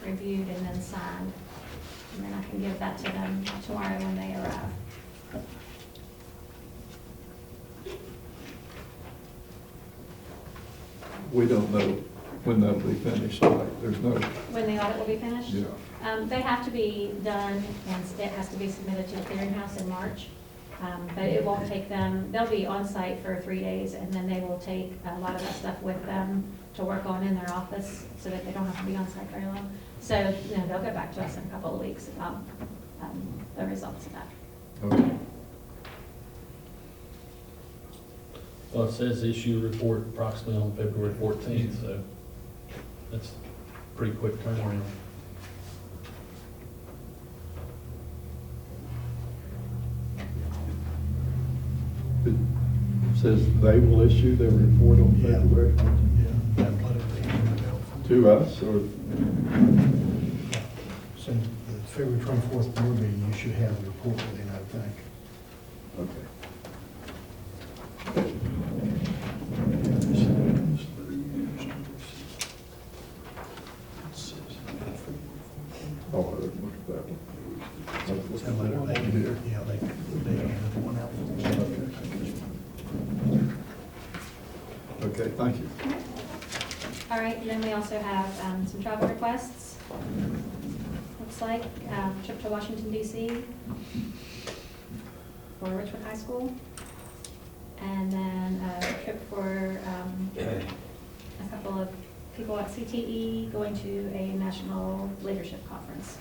reviewed and then signed, and then I can give that to them tomorrow when they arrive. We don't know when that'll be finished, right? There's no, When the audit will be finished? yeah. They have to be done, and it has to be submitted to the clearinghouse in March. But it won't take them, they'll be on site for 3 days, and then they will take a lot of that stuff with them to work on in their office, so that they don't have to be on site very long. So, they'll go back to us in a couple of weeks about the results of that. Okay. Well, it says issue report approximately on February 14th, so that's a pretty quick turnaround. It says they will issue their report on Yeah. February 14th. Yeah, that letter they emailed. To us, or, So the February 24th board meeting, you should have the report within, I think. okay. Oh, I didn't look at that one. That letter, they can, yeah, they have the one out. Okay, thank you. All right, and then we also have some travel requests. Looks like trip to Washington DC for Richmond High School. And then a trip for a couple of people at CTE going to a national leadership conference.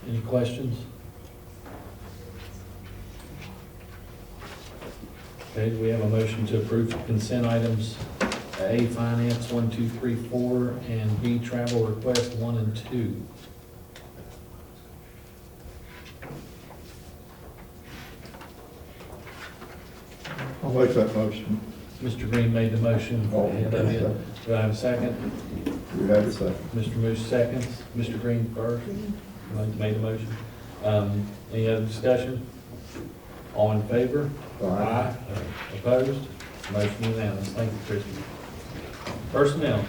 Any questions? Okay, do we have a motion to approve consent items A, finance 1, 2, 3, 4, and B, travel request 1 and 2? I'll make that motion. Mr. Green made the motion. Oh, And, okay. do I have a second? We have a second. Mr. Moose seconds. Mr. Green first. Made the motion. Any other discussion? All in favor? Aye. Opposed? Motion unanimous. Thank you, Christie. Personnel.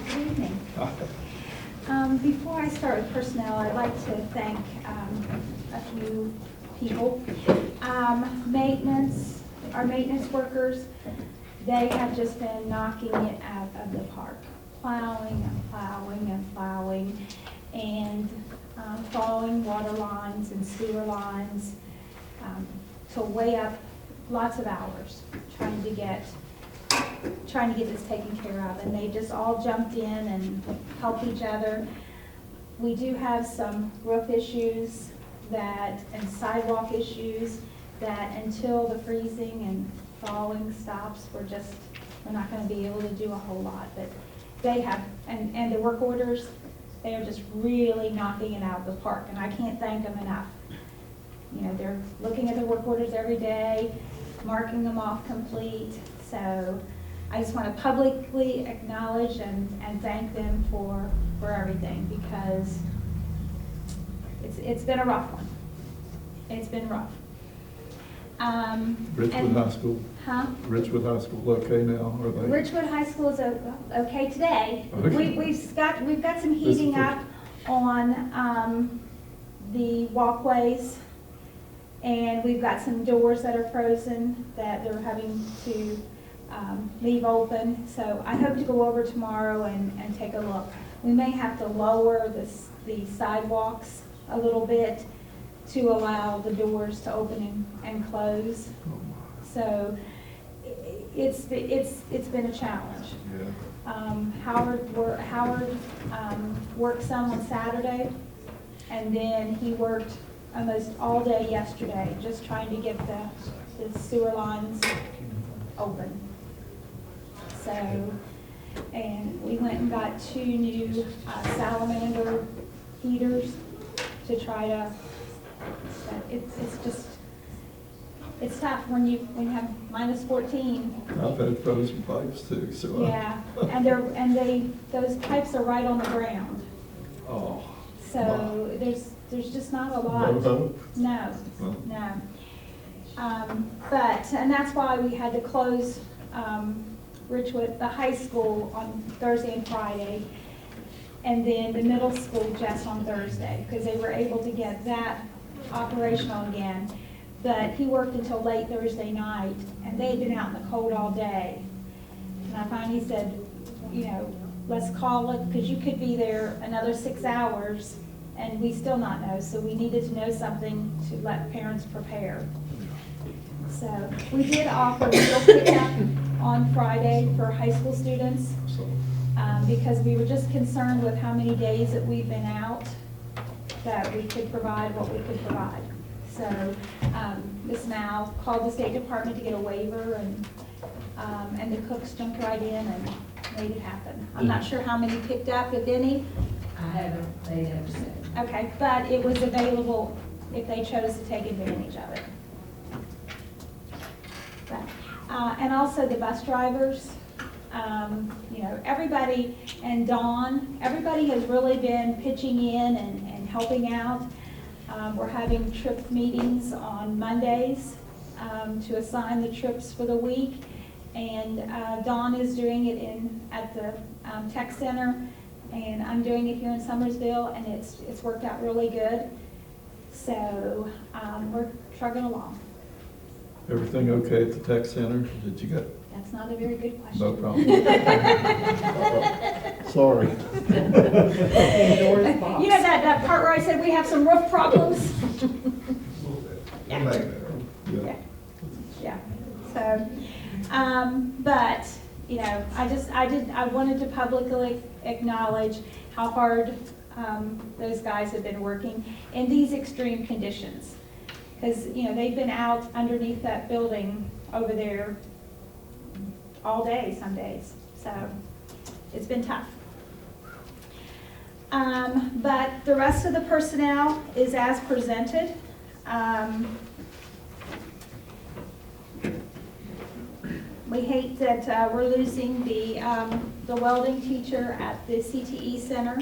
Good evening. Before I start with personnel, I'd like to thank a few people. Maintenance, our maintenance workers, they have just been knocking it out of the park. Plowing and plowing and plowing, and following water lines and sewer lines, to way up lots of hours, trying to get this taken care of, and they just all jumped in and helped each other. We do have some roof issues and sidewalk issues that until the freezing and thawing stops, we're not gonna be able to do a whole lot, but they have, and the work orders, they are just really knocking it out of the park, and I can't thank them enough. You know, they're looking at their work orders every day, marking them off complete, so I just want to publicly acknowledge and thank them for everything, because it's been a rough one. It's been rough. Richwood High School, Huh? Richwood High School okay now, are they? Richwood High School is okay today. Okay. We've got some heating up on the walkways, and we've got some doors that are frozen that they're having to leave open. So I hope to go over tomorrow and take a look. We may have to lower the sidewalks a little bit to allow the doors to open and close. So it's been a challenge. Yeah. Howard worked some on Saturday, and then he worked almost all day yesterday, just trying to get the sewer lines open. So, and we went and got 2 new salamander heaters to try to, it's tough when you have minus 14. I've had frozen pipes too, so. Yeah, those pipes are right on the ground. Oh. So there's just not a lot. No hope? No, Well. no. And that's why we had to close Richwood, the high school, on Thursday and Friday, and then the middle school just on Thursday, because they were able to get that operational again. But he worked until late Thursday night, and they had been out in the cold all day. And I finally said, you know, let's call it, because you could be there another 6 hours, and we still not know. So we needed to know something to let parents prepare. So we did offer meal pickup on Friday for high school students, because we were just concerned with how many days that we've been out, that we could provide what we could provide. So Ms. Mal called the State Department to get a waiver, and the cooks jumped right in and made it happen. I'm not sure how many picked up, if any. They haven't said. Okay, but it was available if they chose to take advantage of it. But, and also the bus drivers, you know, everybody, and Dawn, everybody has really been pitching in and helping out. We're having trip meetings on Mondays to assign the trips for the week. And Dawn is doing it at the tech center, and I'm doing it here in Summersville, and it's worked out really good. So we're trucking along. Everything okay at the tech center? Did you get? That's not a very good question. No problem. Sorry. You know that part where I said we have some roof problems? Yeah. Yeah. So, but, you know, I wanted to publicly acknowledge how hard those guys have been working in these extreme conditions. Because, you know, they've been out underneath that building over there all day some days. So it's been tough. But the rest of the personnel is as presented. We hate that we're losing the welding teacher at the CTE Center.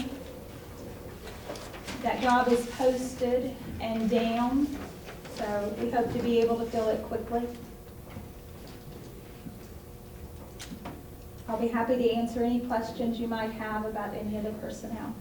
That job is posted and down, so we hope to be able to fill it quickly. I'll be happy to answer any questions you might have about any of the personnel.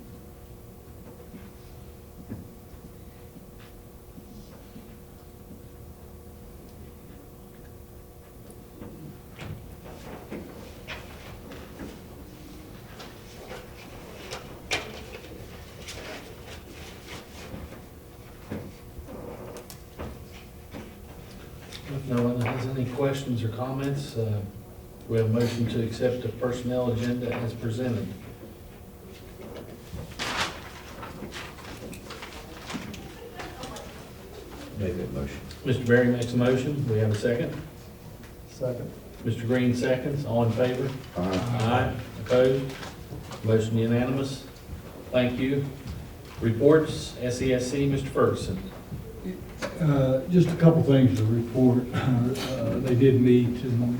questions or comments? We have a motion to accept the personnel agenda as presented. Make that motion. Mr. Berry makes a motion. We have a second. Second. Mr. Green seconds. All in favor? Aye. Aye. Opposed? Motion unanimous. Thank you. Reports, SESC, Mr. Ferguson. Just a couple things to report. They did meet, and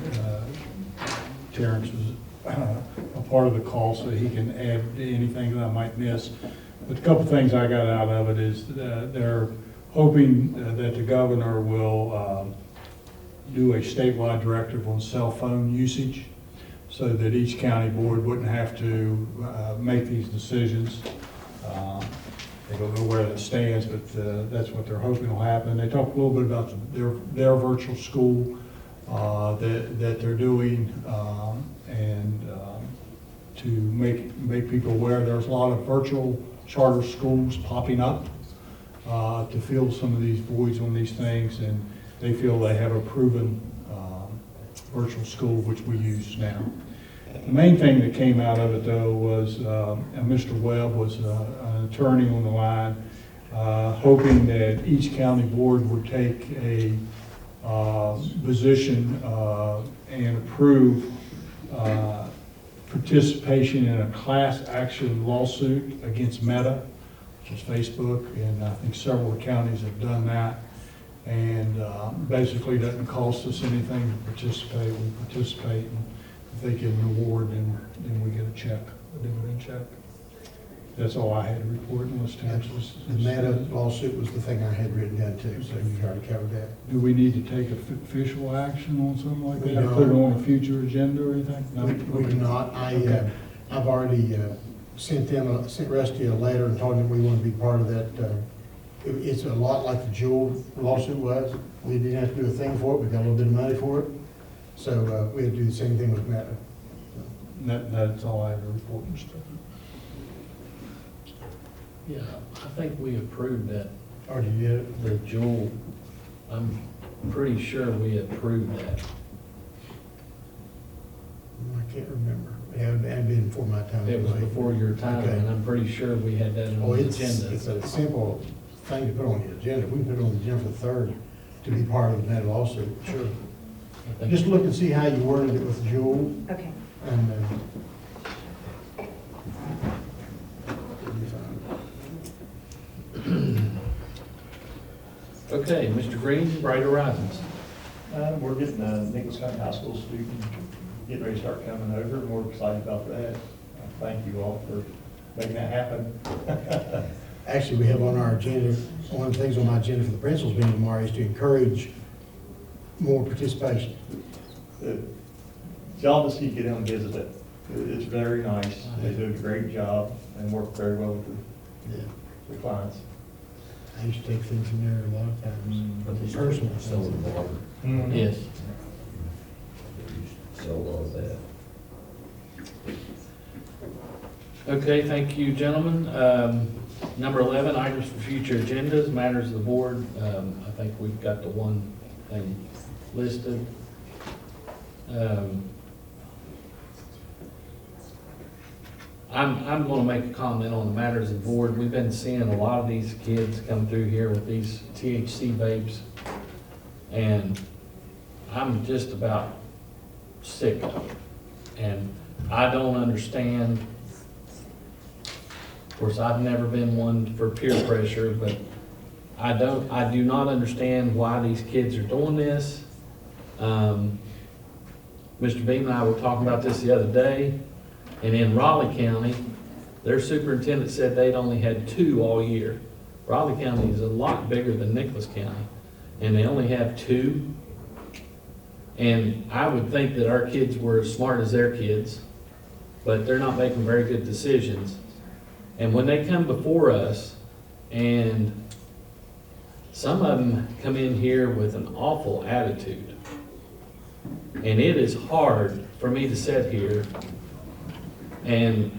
Terrence was a part of the call, so he can add anything that I might miss. But a couple things I got out of it is they're hoping that the governor will do a statewide directive on cell phone usage so that each county board wouldn't have to make these decisions. They don't know where that stands, but that's what they're hoping will happen. They talked a little bit about their virtual school that they're doing, and to make people aware there's a lot of virtual charter schools popping up to fill some of these voids on these things, and they feel they have a proven virtual school, which we use now. The main thing that came out of it, though, was Mr. Webb was an attorney on the line, hoping that each county board would take a position and approve participation in a class action lawsuit against Meta, which is Facebook, and I think several counties have done that. And basically doesn't cost us anything to participate. We participate, and if they get an award, then we get a check, a dividend check. That's all I had to report unless Terrence was. The Meta lawsuit was the thing I had written down too, so you already covered that. Do we need to take official action on something like We that? don't. Put it on a future agenda or anything? No? We do not. I've already sent Rusty a letter and told him we want to be part of that. It's a lot like the Jewel lawsuit was. We didn't have to do a thing for it. We got a little bit of money for it. So we had to do the same thing with Meta. That's all I have to report, Mr. President. Yeah, I think we approved that, Already did it. the Jewel. I'm pretty sure we approved that. I can't remember. It hadn't been before my time. It was before your time, Okay. and I'm pretty sure we had that Oh, on the it's agenda. a simple thing to put on the agenda. We can put it on the agenda for the 3rd to be part of the Meta lawsuit, sure. I think- Just look and see how you worded it with Jewel, Okay. and Okay, Mr. Green, Bright Horizons. We're getting Nicholas County High School students getting ready to start coming over, and we're excited about that. Thank you all for making that happen. actually, we have on our agenda, one of the things on my agenda for the principals meeting tomorrow is to encourage more participation. Y'all just need to get in and visit it. It's very nice. They do a great job and work very well with the clients. I used to take things from there a lot of times, but the personal Sell stuff. the barber. Yes. Sell all of that. Okay, thank you, gentlemen. Number 11, items for future agendas, matters of the board. I think we've got the one thing listed. I'm going to make a comment on the matters of the board. We've been seeing a lot of these kids come through here with these THC vapes, and I'm just about sick of it. And I don't understand. Of course, I've never been one for peer pressure, but I do not understand why these kids are doing this. Mr. Beam and I were talking about this the other day, and in Raleigh County, their superintendent said they'd only had 2 all year. Raleigh County is a lot bigger than Nicholas County, and they only have 2. And I would think that our kids were as smart as their kids, but they're not making very good decisions. And when they come before us, and some of them come in here with an awful attitude, and it is hard for me to sit here and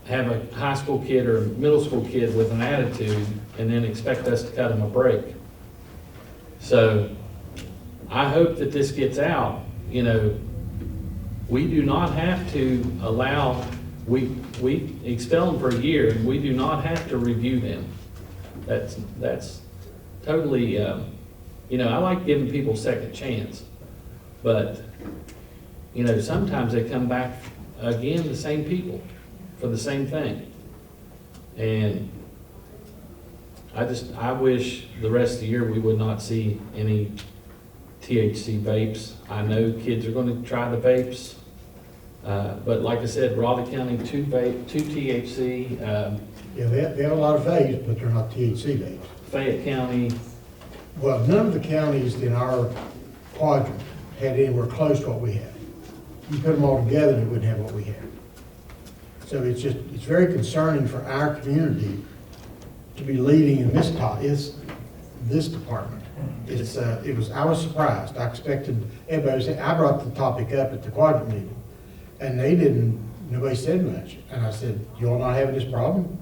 have a high school kid or a middle school kid with an attitude and then expect us to cut them a break. So I hope that this gets out, you know, we do not have to allow, we expel them for a year, and we do not have to review them. That's totally, you know, I like giving people a second chance, but, you know, sometimes they come back again, the same people, for the same thing. And I wish the rest of the year we would not see any THC vapes. I know kids are gonna try the vapes, but like I said, Raleigh County, two THC, Yeah, they have a lot of vapes, but they're not THC vapes. Fayette County, Well, none of the counties in our quadrant had anywhere close to what we have. You put them all together, they wouldn't have what we have. So it's very concerning for our community to be leading in this department. I was surprised. I expected, everybody said, I brought the topic up at the quadrant meeting, and nobody said much. And I said, you all not having this problem?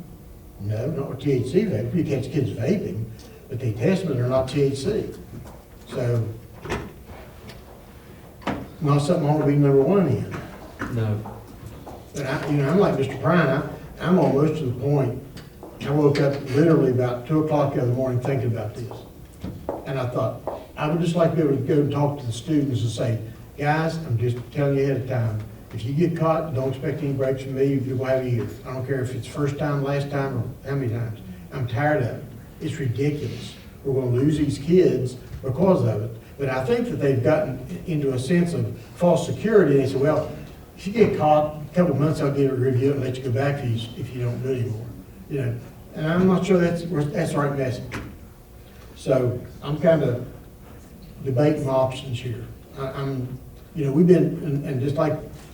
No, not with THC vaping. You catch kids vaping, but they test them, they're not THC. So, not something I want to be number one in. no, But I'm like Mr. Prine, I'm almost to the point, I woke up literally about 2 o'clock the other morning thinking about this. And I thought, I would just like to be able to go and talk to the students and say, guys, I'm just telling you ahead of time, if you get caught, don't expect any breaks from me, you'll have a year. I don't care if it's first time, last time, or how many times. I'm tired of it. It's ridiculous. We're gonna lose these kids because of it. But I think that they've gotten into a sense of false security. They say, well, if you get caught, a couple of months, I'll give a review and let you go back if you don't do it anymore. You know, and I'm not sure that's the right message. So I'm kind of debating my options here. You know, we've been, and just like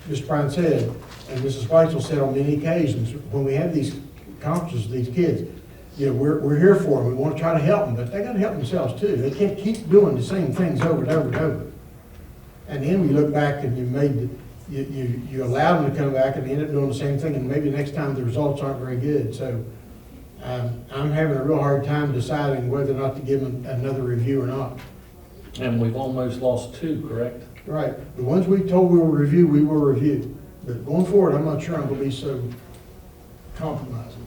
Mr. Prine said, and Mrs. Weitzel said on many occasions, when we have these conferences with these kids, you know, we're here for them. We want to try to help them, but they got to help themselves too. They can't keep doing the same things over and over and over. And then we look back and you allow them to come back and they end up doing the same thing, and maybe next time the results aren't very good. So I'm having a real hard time deciding whether or not to give them another review or not. and we've almost lost 2, correct? Right. The ones we told we will review. But going forward, I'm not sure I'm going to be so compromising.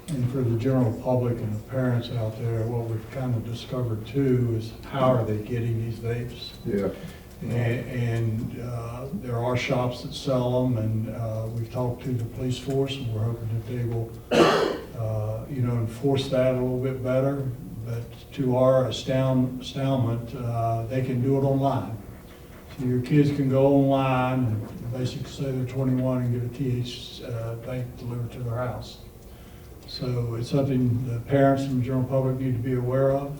And for the general public and the parents out there, what we've kind of discovered too is how are they getting these vapes? Yeah. And there are shops that sell them, and we've talked to the police force, and we're hoping that they will, you know, enforce that a little bit better. But to our astoundment, they can do it online. So your kids can go online and basically say they're 21 and get a vape delivered to their house. So it's something the parents and the general public need to be aware of.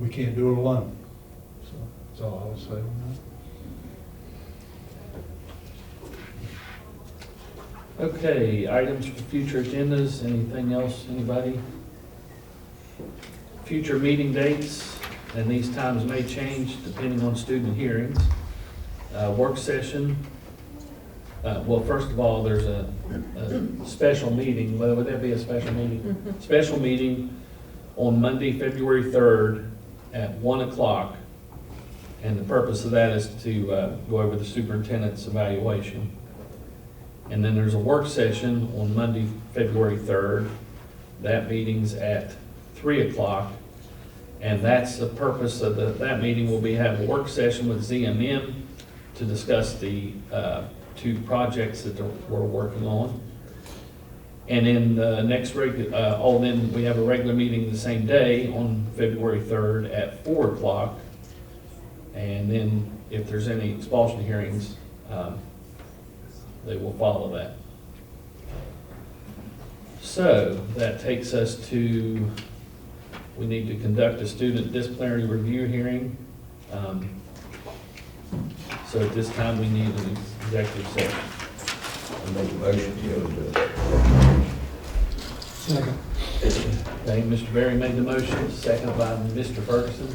We can't do it alone. So that's all I would say on that. Okay, items for future agendas, anything else, anybody? Future meeting dates, and these times may change depending on student hearings. Work session, well, first of all, there's a special meeting. Would that be a special meeting? Special meeting on Monday, February 3rd at 1 o'clock. And the purpose of that is to go over the superintendent's evaluation. And then there's a work session on Monday, February 3rd. That meeting's at 3 o'clock. And that's the purpose of that meeting will be have a work session with ZMM to discuss the 2 projects that we're working on. And then the next then we have a regular meeting the same day on February 3rd at 4 o'clock. And then if there's any expulsion hearings, they will follow that. So that takes us to, we need to conduct a student disciplinary review hearing. So at this time, we need an executive session. I make a motion to go to it. Second. Okay, Mr. Berry made the motion, second by Mr. Ferguson.